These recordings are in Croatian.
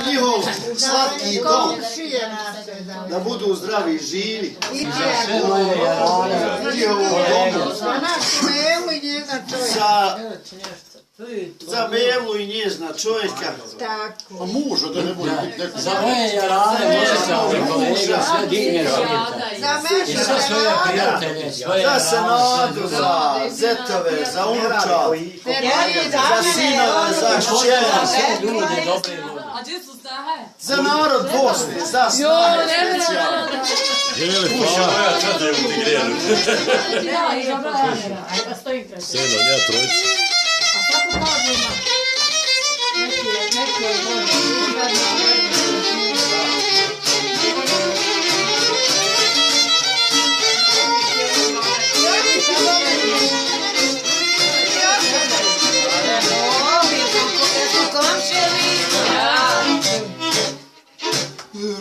njihov slatki dom, da budu zdravi i živi. Za Melu i njezna čovjeka. A muža da ne bude neko. Za moje jarane, može se ovdje kolega, sve divne i sve svoje prijatelje, svoje Za Senadu, za zetove, za unuča, za sinove, za šćera. sve ljude, dobre ljude. Za narod Bosne, za snahe specijalne. Moja čada je u Tigrijanu. Sedam, ja trojica.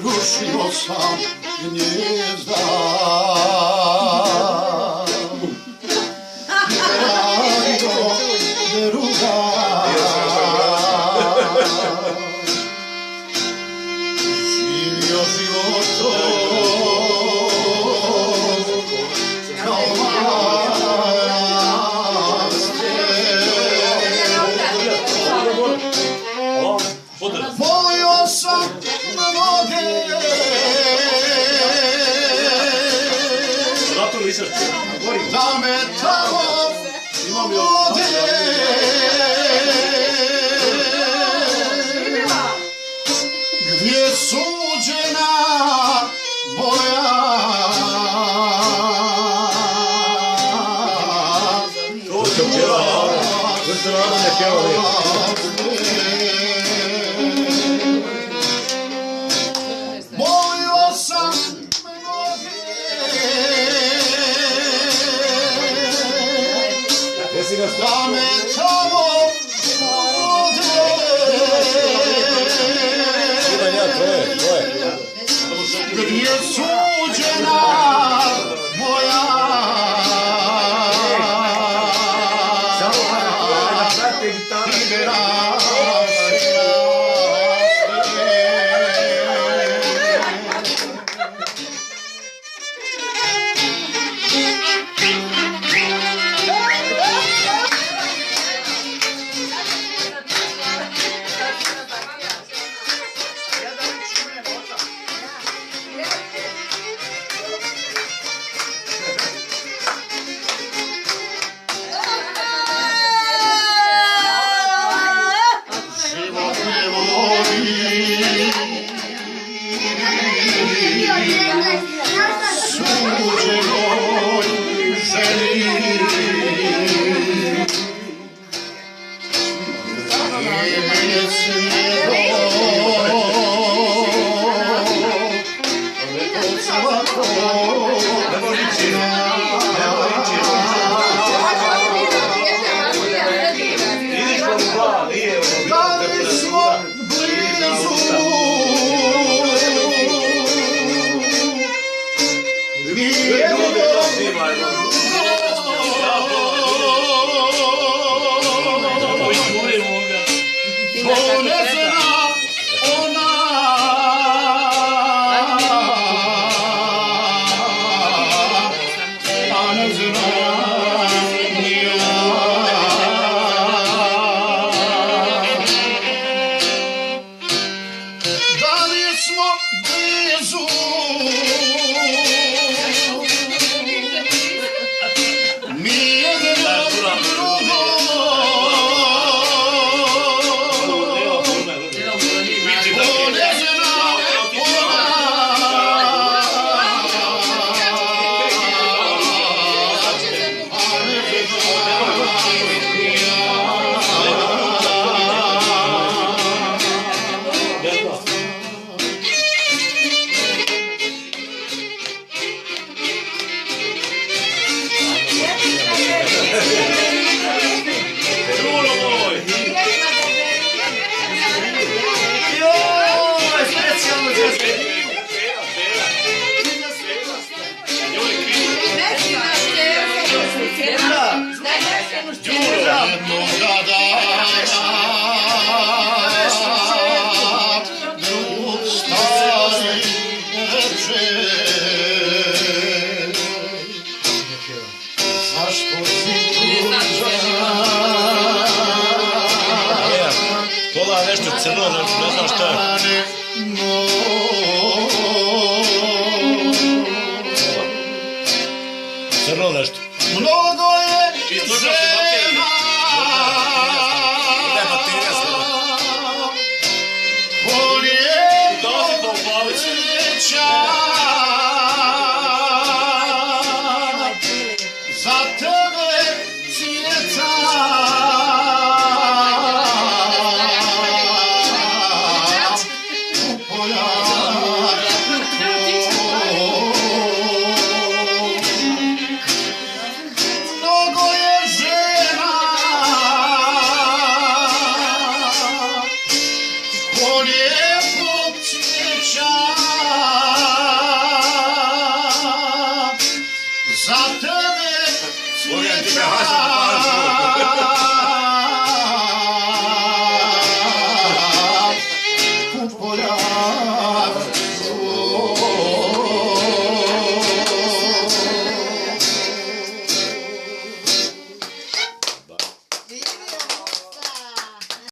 Rušio sam gnjezda, radio druga, živio životom kao volio sam mnoge, da me tamo vode, gdje suđena moja volio sam mnoge, da me tamo vode, gdje suđena moja Crno nešto, ne znam šta je. Crno nešto. Mnogo je žena koliko sreća za tebe cvjeta u poljaku. Mnogo je žena ko lijepog cvijeća za tebe cvjeta